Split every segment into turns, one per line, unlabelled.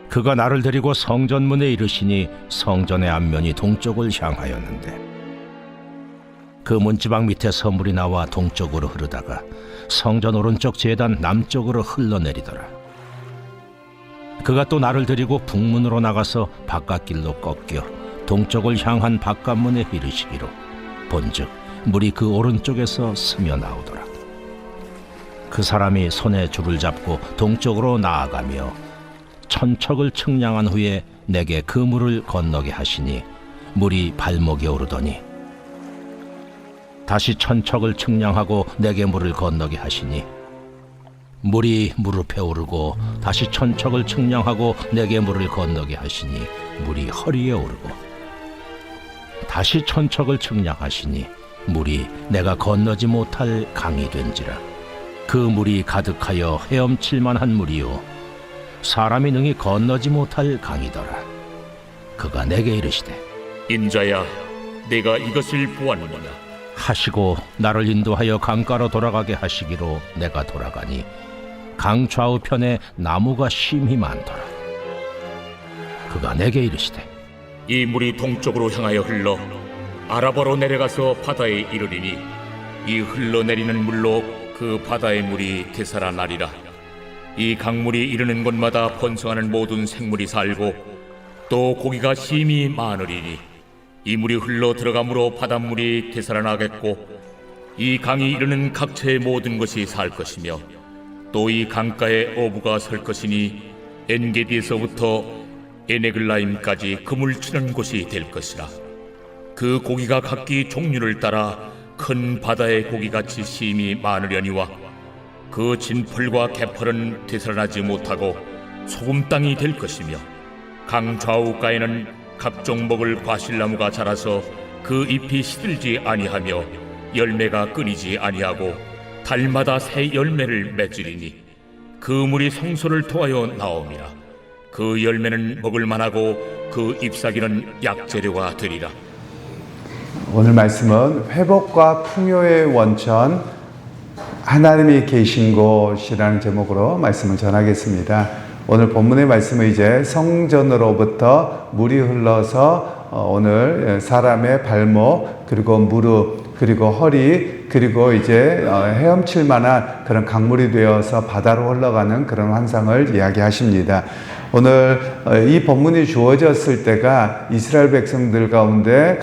그가 나를 데리고 성전문에 이르시니 성전의 앞면이 동쪽을 향하였는데 그 문지방 밑에서 물이 나와 동쪽으로 흐르다가 성전 오른쪽 제단 남쪽으로 흘러내리더라. 그가 또 나를 데리고 북문으로 나가서 바깥길로 꺾여 동쪽을 향한 바깥문에 이르시기로 본즉 물이 그 오른쪽에서 스며 나오더라. 그 사람이 손에 줄을 잡고 동쪽으로 나아가며 천척을 측량한 후에 내게 그 물을 건너게 하시니 물이 발목에 오르더니 다시 천척을 측량하고 내게 물을 건너게 하시니 물이 무릎에 오르고 다시 천척을 측량하고 내게 물을 건너게 하시니 물이 허리에 오르고 다시 천척을 측량하시니 물이 내가 건너지 못할 강이 된지라. 그 물이 가득하여 헤엄칠 만한 물이요 사람이 능히 건너지 못할 강이더라. 그가 내게 이르시되
인자야, 내가 이것을 보았느냐.
하시고 나를 인도하여 강가로 돌아가게 하시기로 내가 돌아가니 강 좌우편에 나무가 심히 많더라. 그가 내게 이르시되
이 물이 동쪽으로 향하여 흘러 아라바로 내려가서 바다에 이르리니 이 흘러내리는 물로 그 바다의 물이 되살아나리라. 이 강물이 이르는 곳마다 번성하는 모든 생물이 살고 또 고기가 심히 많으리니 이 물이 흘러 들어가므로 바닷물이 되살아나겠고 이 강이 이르는 각처의 모든 것이 살 것이며 또 이 강가에 어부가 설 것이니 엔게디에서부터 에네글라임까지 그물 치는 곳이 될 것이라. 그 고기가 각기 종류를 따라 큰 바다의 고기같이 심히 많으려니와 그 진펄과 개펄은 되살아나지 못하고 소금 땅이 될 것이며 강 좌우가에는 각종 먹을 과실나무가 자라서 그 잎이 시들지 아니하며 열매가 끊이지 아니하고 달마다 새 열매를 맺으리니 그 물이 성소를 통하여 나옵니다. 그 열매는 먹을 만하고 그 잎사귀는 약재료가 되리라.
오늘 말씀은 회복과 풍요의 원천 하나님이 계신 곳이라는 제목으로 말씀을 전하겠습니다. 오늘 본문의 말씀은 이제 성전으로부터 물이 흘러서 오늘 사람의 발목 그리고 무릎 그리고 허리 그리고 이제 헤엄칠 만한 그런 강물이 되어서 바다로 흘러가는 그런 환상을 이야기하십니다. 오늘 이 본문이 주어졌을 때가 이스라엘 백성들 가운데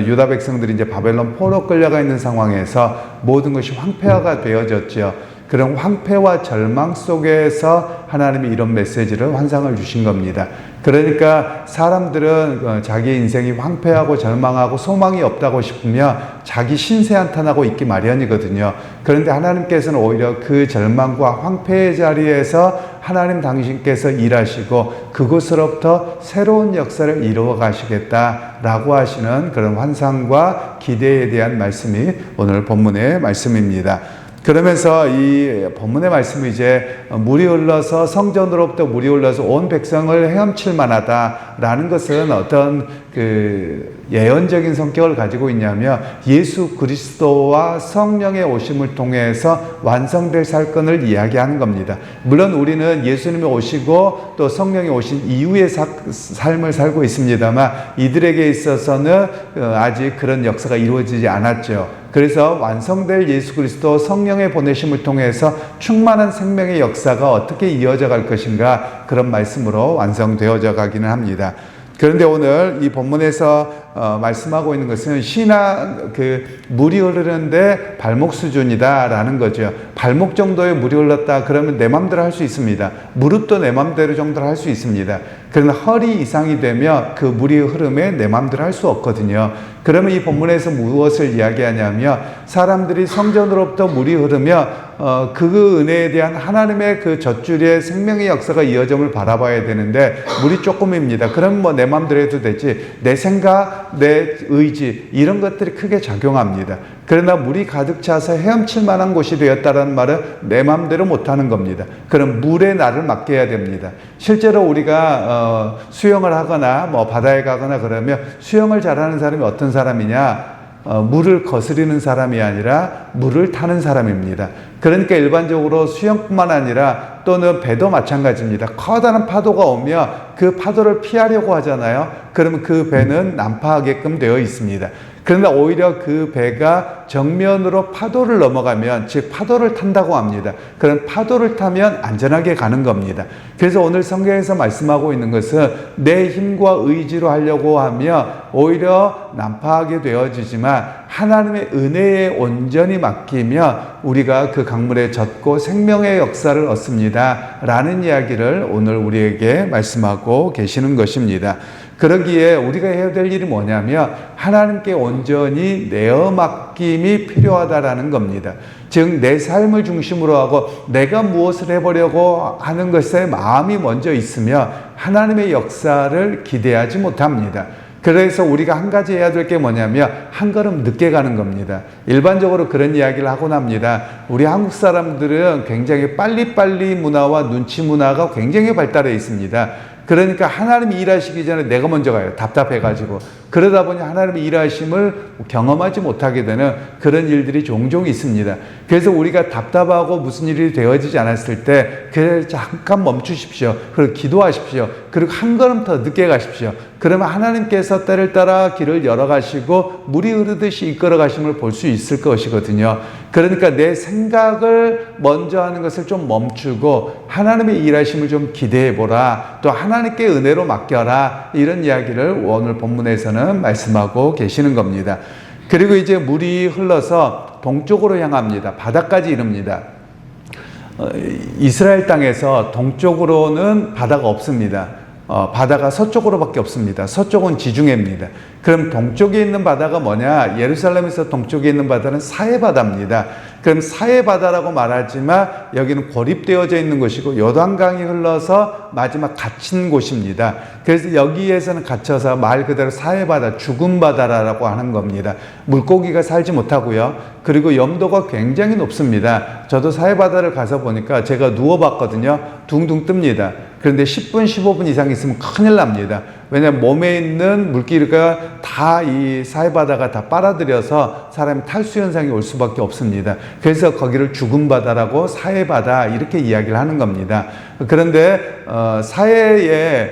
유다 백성들이 이제 바벨론 포로 끌려가 있는 상황에서 모든 것이 황폐화가 되어졌죠. 그런 황폐와 절망 속에서 하나님이 이런 메시지를 환상을 주신 겁니다. 그러니까 사람들은 자기 인생이 황폐하고 절망하고 소망이 없다고 싶으면 자기 신세 한탄하고 있기 마련이거든요. 그런데 하나님께서는 오히려 그 절망과 황폐의 자리에서 하나님 당신께서 일하시고 그곳으로부터 새로운 역사를 이루어 가시겠다라고 하시는 그런 환상과 기대에 대한 말씀이 오늘 본문의 말씀입니다. 그러면서 이 본문의 말씀이 이제 물이 흘러서 성전으로부터 물이 흘러서 온 백성을 헤엄칠 만하다라는 것은 어떤 예언적인 성격을 가지고 있냐면 예수 그리스도와 성령의 오심을 통해서 완성될 사건을 이야기하는 겁니다. 물론 우리는 예수님이 오시고 또 성령이 오신 이후의 삶을 살고 있습니다만 이들에게 있어서는 아직 그런 역사가 이루어지지 않았죠. 그래서 완성될 예수 그리스도 성령의 보내심을 통해서 충만한 생명의 역사가 어떻게 이어져 갈 것인가 그런 말씀으로 완성되어져 가기는 합니다. 그런데 오늘 이 본문에서 말씀하고 있는 것은 신앙 물이 흐르는데 발목 수준이다라는 거죠. 발목 정도의 물이 흘렀다 그러면 내 맘대로 할 수 있습니다. 무릎도 내 맘대로 정도로 할 수 있습니다. 그러나 허리 이상이 되면 그 물이 흐름에 내 맘대로 할 수 없거든요. 그러면 이 본문에서 무엇을 이야기하냐면 사람들이 성전으로부터 물이 흐르며 그 은혜에 대한 하나님의 그 젖줄의 생명의 역사가 이어짐을 바라봐야 되는데 물이 조금입니다. 그럼 뭐 내 맘대로 해도 되지. 내 생각, 내 의지 이런 것들이 크게 작용합니다. 그러나 물이 가득 차서 헤엄칠 만한 곳이 되었다는 말은 내 맘대로 못하는 겁니다. 그럼 물에 나를 맡겨야 됩니다. 실제로 우리가 수영을 하거나 뭐 바다에 가거나 그러면 수영을 잘하는 사람이 어떤 사람이냐? 물을 거스리는 사람이 아니라 물을 타는 사람입니다. 그러니까 일반적으로 수영뿐만 아니라 또는 배도 마찬가지입니다. 커다란 파도가 오면 그 파도를 피하려고 하잖아요. 그러면 그 배는 난파하게끔 되어 있습니다. 그런데 오히려 그 배가 정면으로 파도를 넘어가면, 즉 파도를 탄다고 합니다. 그런 파도를 타면 안전하게 가는 겁니다. 그래서 오늘 성경에서 말씀하고 있는 것은 내 힘과 의지로 하려고 하면 오히려 난파하게 되어지지만 하나님의 은혜에 온전히 맡기면 우리가 그 강물에 젖고 생명의 역사를 얻습니다 라는 이야기를 오늘 우리에게 말씀하고 계시는 것입니다. 그러기에 우리가 해야 될 일이 뭐냐면 하나님께 온전히 내어 맡김이 필요하다라는 겁니다. 즉 내 삶을 중심으로 하고 내가 무엇을 해보려고 하는 것에 마음이 먼저 있으면 하나님의 역사를 기대하지 못합니다. 그래서 우리가 한 가지 해야 될 게 뭐냐면 한 걸음 늦게 가는 겁니다. 일반적으로 그런 이야기를 하곤 합니다. 우리 한국 사람들은 굉장히 빨리빨리 문화와 눈치 문화가 굉장히 발달해 있습니다. 그러니까 하나님이 일하시기 전에 내가 먼저 가요. 답답해가지고. 그러다 보니 하나님의 일하심을 경험하지 못하게 되는 그런 일들이 종종 있습니다. 그래서 우리가 답답하고 무슨 일이 되어지지 않았을 때 그래 잠깐 멈추십시오. 그리고 기도하십시오. 그리고 한 걸음 더 늦게 가십시오. 그러면 하나님께서 때를 따라 길을 열어가시고 물이 흐르듯이 이끌어가심을 볼 수 있을 것이거든요. 그러니까 내 생각을 먼저 하는 것을 좀 멈추고 하나님의 일하심을 좀 기대해보라. 또 하나님께 은혜로 맡겨라. 이런 이야기를 오늘 본문에서는 말씀하고 계시는 겁니다. 그리고 이제 물이 흘러서 동쪽으로 향합니다. 바다까지 이릅니다. 이스라엘 땅에서 동쪽으로는 바다가 없습니다. 바다가 서쪽으로밖에 없습니다. 서쪽은 지중해입니다. 그럼 동쪽에 있는 바다가 뭐냐? 예루살렘에서 동쪽에 있는 바다는 사해바다입니다. 그럼 사해바다라고 말하지만 여기는 고립되어져 있는 곳이고 요단강이 흘러서 마지막 갇힌 곳입니다. 그래서 여기에서는 갇혀서 말 그대로 사해바다, 죽은 바다라고 하는 겁니다. 물고기가 살지 못하고요. 그리고 염도가 굉장히 높습니다. 저도 사해바다를 가서 보니까 제가 누워봤거든요. 둥둥 뜹니다. 그런데 10분, 15분 이상 있으면 큰일 납니다. 왜냐하면 몸에 있는 물기가 다 이 사해바다가 다 빨아들여서 사람이 탈수 현상이 올 수밖에 없습니다. 그래서 거기를 죽은 바다라고 사해바다 이렇게 이야기를 하는 겁니다. 그런데 사해에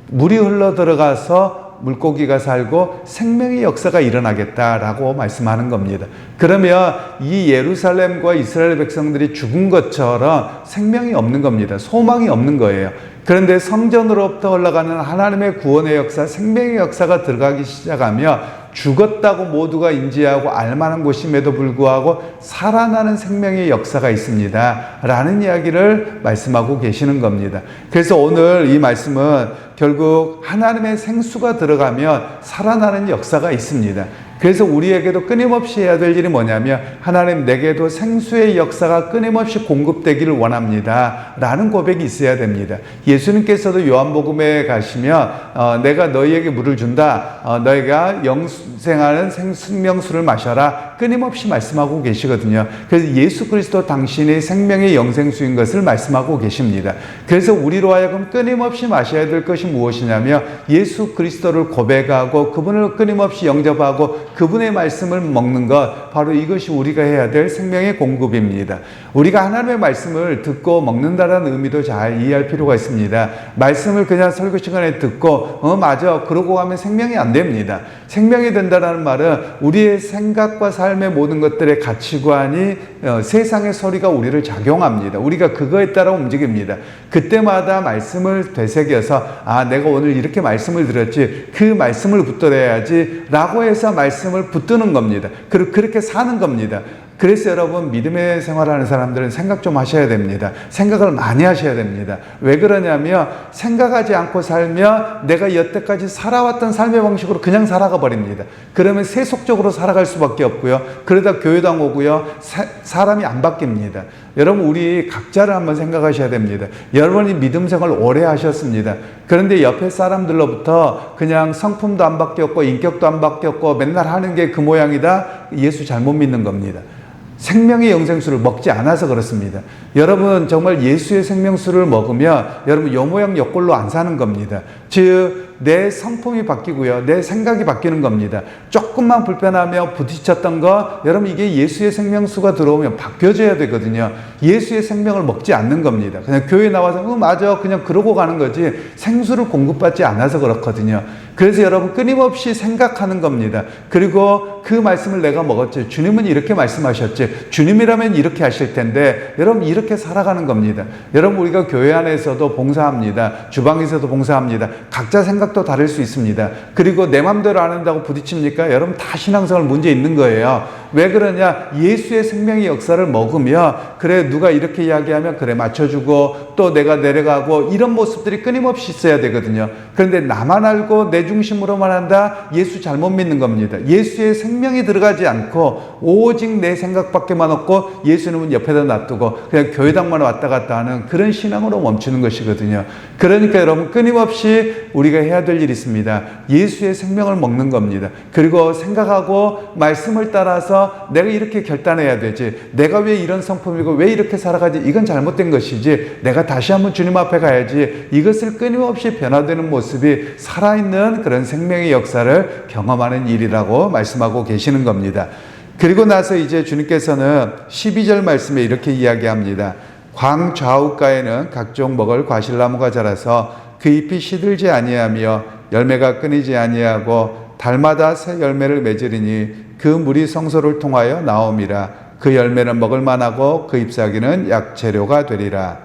물이 흘러 들어가서 물고기가 살고 생명의 역사가 일어나겠다라고 말씀하는 겁니다. 그러면 이 예루살렘과 이스라엘 백성들이 죽은 것처럼 생명이 없는 겁니다. 소망이 없는 거예요. 그런데 성전으로부터 올라가는 하나님의 구원의 역사, 생명의 역사가 들어가기 시작하며 죽었다고 모두가 인지하고 알만한 곳임에도 불구하고 살아나는 생명의 역사가 있습니다 라는 이야기를 말씀하고 계시는 겁니다. 그래서 오늘 이 말씀은 결국 하나님의 생수가 들어가면 살아나는 역사가 있습니다. 그래서 우리에게도 끊임없이 해야 될 일이 뭐냐면 하나님 내게도 생수의 역사가 끊임없이 공급되기를 원합니다 라는 고백이 있어야 됩니다. 예수님께서도 요한복음에 가시면 내가 너희에게 물을 준다. 너희가 영생하는 생명수를 마셔라. 끊임없이 말씀하고 계시거든요. 그래서 예수 그리스도 당신이 생명의 영생수인 것을 말씀하고 계십니다. 그래서 우리로 하여금 끊임없이 마셔야 될 것이 무엇이냐면 예수 그리스도를 고백하고 그분을 끊임없이 영접하고 그분의 말씀을 먹는 것, 바로 이것이 우리가 해야 될 생명의 공급입니다. 우리가 하나님의 말씀을 듣고 먹는다는 의미도 잘 이해할 필요가 있습니다. 말씀을 그냥 설교 시간에 듣고 맞아 그러고 가면 생명이 안 됩니다. 생명이 된다는 말은 우리의 생각과 삶의 모든 것들의 가치관이 세상의 소리가 우리를 작용합니다. 우리가 그거에 따라 움직입니다. 그때마다 말씀을 되새겨서 내가 오늘 이렇게 말씀을 들었지 그 말씀을 붙들어야지 라고 해서 말씀을 붙드는 겁니다. 그리고 그렇게 사는 겁니다. 그래서 여러분 믿음의 생활하는 사람들은 생각 좀 하셔야 됩니다. 생각을 많이 하셔야 됩니다. 왜 그러냐면 생각하지 않고 살면 내가 여태까지 살아왔던 삶의 방식으로 그냥 살아가 버립니다. 그러면 세속적으로 살아갈 수밖에 없고요. 그러다 교회당 오고요. 사람이 안 바뀝니다. 여러분 우리 각자를 한번 생각하셔야 됩니다. 여러분이 믿음 생활 오래 하셨습니다. 그런데 옆에 사람들로부터 그냥 성품도 안 바뀌었고 인격도 안 바뀌었고 맨날 하는 게 그 모양이다. 예수 잘못 믿는 겁니다. 생명의 영생수를 먹지 않아서 그렇습니다. 여러분 정말 예수의 생명수를 먹으면 여러분 요 모양 요 꼴로 안 사는 겁니다. 즉 내 성품이 바뀌고요, 내 생각이 바뀌는 겁니다. 조금만 불편하며 부딪혔던 거, 여러분 이게 예수의 생명수가 들어오면 바뀌어져야 되거든요. 예수의 생명을 먹지 않는 겁니다. 그냥 교회 나와서 맞아 그냥 그러고 가는 거지 생수를 공급받지 않아서 그렇거든요. 그래서 여러분 끊임없이 생각하는 겁니다. 그리고 그 말씀을 내가 먹었지, 주님은 이렇게 말씀하셨지, 주님이라면 이렇게 하실 텐데, 여러분 이렇게 살아가는 겁니다. 여러분 우리가 교회 안에서도 봉사합니다. 주방에서도 봉사합니다. 각자 생각도 다를 수 있습니다. 그리고 내 맘대로 안 한다고 부딪힙니까? 여러분 다 신앙생활 문제 있는 거예요. 왜 그러냐? 예수의 생명의 역사를 먹으며, 그래 누가 이렇게 이야기하면 그래 맞춰주고, 또 내가 내려가고, 이런 모습들이 끊임없이 있어야 되거든요. 그런데 나만 알고 내 중심으로만 한다? 예수 잘못 믿는 겁니다. 예수의 생명이 들어가지 않고 오직 내 생각밖에만 없고 예수님은 옆에다 놔두고 그냥 교회당만 왔다 갔다 하는 그런 신앙으로 멈추는 것이거든요. 그러니까 여러분 끊임없이 우리가 해야 될 일이 있습니다. 예수의 생명을 먹는 겁니다. 그리고 생각하고 말씀을 따라서 내가 이렇게 결단해야 되지, 내가 왜 이런 성품이고 왜 이렇게 살아가지, 이건 잘못된 것이지, 내가 다시 한번 주님 앞에 가야지, 이것을 끊임없이 변화되는 모습이 살아있는 그런 생명의 역사를 경험하는 일이라고 말씀하고 계시는 겁니다. 그리고 나서 이제 주님께서는 12절 말씀에 이렇게 이야기합니다. 광 좌우가에는 각종 먹을 과실나무가 자라서 그 잎이 시들지 아니하며 열매가 끊이지 아니하고 달마다 새 열매를 맺으리니 그 물이 성소를 통하여 나옴이라. 그 열매는 먹을 만하고 그 잎사귀는 약재료가 되리라.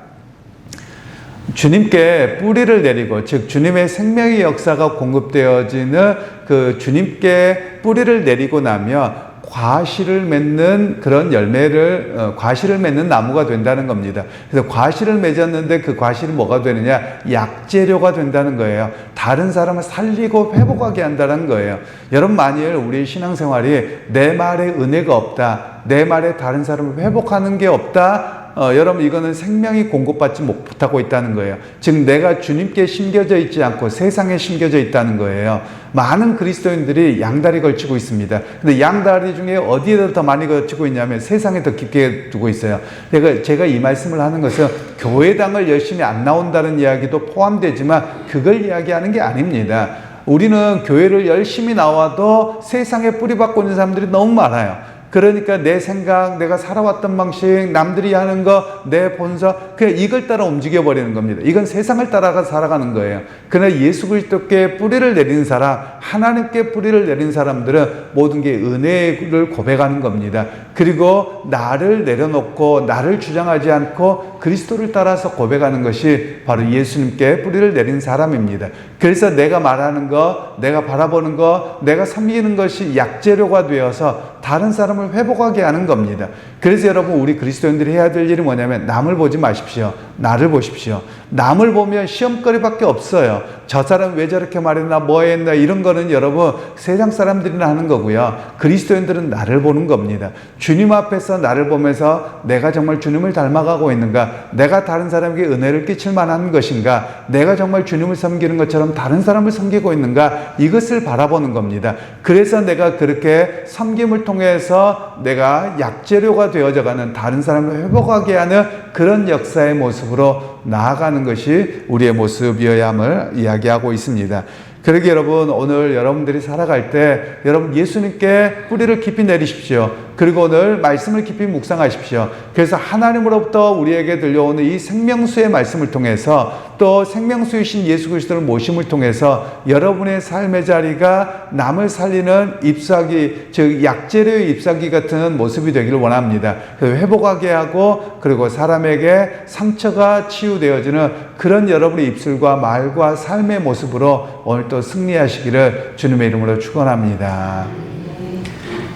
주님께 뿌리를 내리고, 즉 주님의 생명의 역사가 공급되어지는 그 주님께 뿌리를 내리고 나면 과실을 맺는 그런 열매를, 과실을 맺는 나무가 된다는 겁니다. 그래서 과실을 맺었는데 그 과실이 뭐가 되느냐? 약재료가 된다는 거예요. 다른 사람을 살리고 회복하게 한다는 거예요. 여러분 만일 우리 신앙생활이 내 말에 은혜가 없다, 내 말에 다른 사람을 회복하는 게 없다, 여러분 이거는 생명이 공급받지 못하고 있다는 거예요. 즉 내가 주님께 심겨져 있지 않고 세상에 심겨져 있다는 거예요. 많은 그리스도인들이 양다리 걸치고 있습니다. 근데 양다리 중에 어디에다 더 많이 걸치고 있냐면 세상에 더 깊게 두고 있어요. 제가 이 말씀을 하는 것은 교회당을 열심히 안 나온다는 이야기도 포함되지만 그걸 이야기하는 게 아닙니다. 우리는 교회를 열심히 나와도 세상에 뿌리박고 있는 사람들이 너무 많아요. 그러니까 내 생각, 내가 살아왔던 방식, 남들이 하는 거, 내 본성, 그냥 이걸 따라 움직여버리는 겁니다. 이건 세상을 따라가 살아가는 거예요. 그러나 예수 그리스도께 뿌리를 내린 사람, 하나님께 뿌리를 내린 사람들은 모든 게 은혜를 고백하는 겁니다. 그리고 나를 내려놓고 나를 주장하지 않고 그리스도를 따라서 고백하는 것이 바로 예수님께 뿌리를 내린 사람입니다. 그래서 내가 말하는 거, 내가 바라보는 거, 내가 섬기는 것이 약재료가 되어서 다른 사람을 회복하게 하는 겁니다. 그래서 여러분 우리 그리스도인들이 해야 될 일이 뭐냐면 남을 보지 마십시오. 나를 보십시오. 남을 보면 시험거리밖에 없어요. 저 사람 왜 저렇게 말했나 뭐 했나 이런 거는 여러분 세상 사람들이나 하는 거고요. 그리스도인들은 나를 보는 겁니다. 주님 앞에서 나를 보면서 내가 정말 주님을 닮아가고 있는가, 내가 다른 사람에게 은혜를 끼칠 만한 것인가, 내가 정말 주님을 섬기는 것처럼 다른 사람을 섬기고 있는가, 이것을 바라보는 겁니다. 그래서 내가 그렇게 섬김을 통해서 내가 약재료가 되어져가는, 다른 사람을 회복하게 하는 그런 역사의 모습으로 나아가는 것이 우리의 모습이어야 함을 이야기하고 있습니다. 그러게 여러분 오늘 여러분들이 살아갈 때 여러분 예수님께 뿌리를 깊이 내리십시오. 그리고 오늘 말씀을 깊이 묵상하십시오. 그래서 하나님으로부터 우리에게 들려오는 이 생명수의 말씀을 통해서 또 생명수이신 예수 그리스도를 모심을 통해서 여러분의 삶의 자리가 남을 살리는 잎사귀, 즉 약재료의 잎사귀 같은 모습이 되기를 원합니다. 회복하게 하고 그리고 사람에게 상처가 치유되어지는 그런 여러분의 입술과 말과 삶의 모습으로 오늘 또 승리하시기를 주님의 이름으로 축원합니다.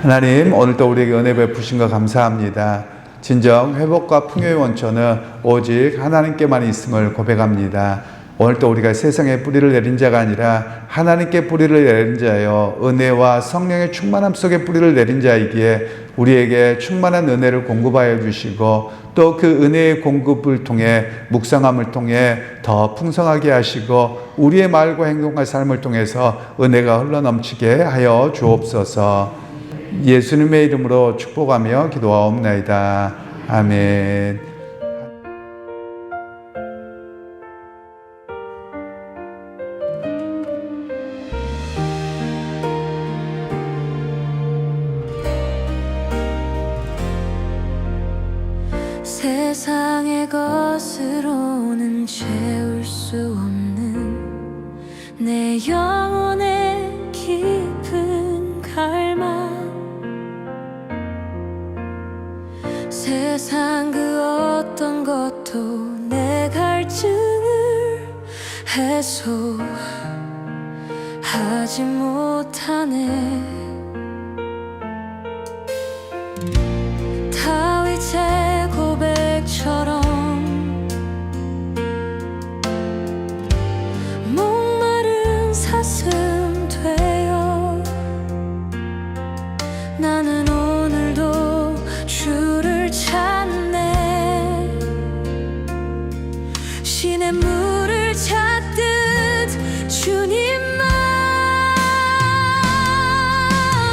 하나님 오늘도 우리에게 은혜 베푸신 것 감사합니다. 진정 회복과 풍요의 원천은 오직 하나님께만 있음을 고백합니다. 오늘도 우리가 세상에 뿌리를 내린 자가 아니라 하나님께 뿌리를 내린 자여 은혜와 성령의 충만함 속에 뿌리를 내린 자이기에 우리에게 충만한 은혜를 공급하여 주시고 또 그 은혜의 공급을 통해 묵상함을 통해 더 풍성하게 하시고 우리의 말과 행동과 삶을 통해서 은혜가 흘러넘치게 하여 주옵소서. 예수님의 이름으로 축복하며 기도하옵나이다. 아멘.
세상의 것으로는 채울 수 없는 내 영혼의 깊은 갈망, 세상 그 어떤 것도 내 갈증을 해소하지 못하네. 다윗의 고백처럼 목마른 사슴 되어 나는 오늘도 주를 찾네. 신의 물을 찾듯 주님만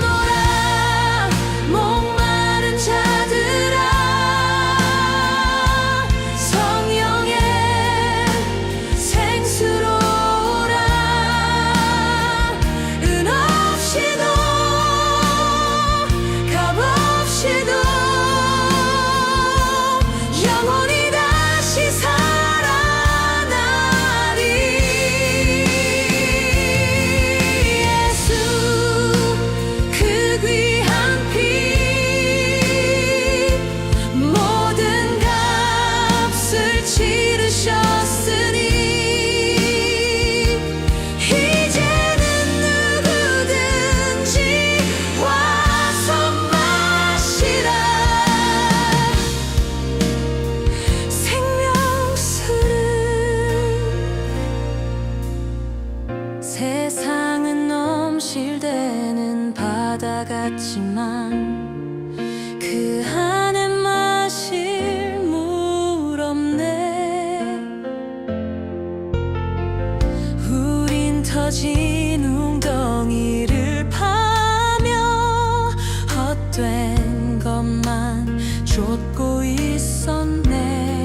오라. 목마른 자들아, 성령의 생수로 오라. 은 없이도 값 없이도 영원히 다시 살아나리. 예수 그 귀한 피 모든 값을 치르셨으니 이제는 누구든지 와서 마시라. 생명수는 세상은 넘실대는 바다 같지만 그 안에 마실 물 없네. 우린 터진 웅덩이를 파며 헛된 것만 쫓고 있었네.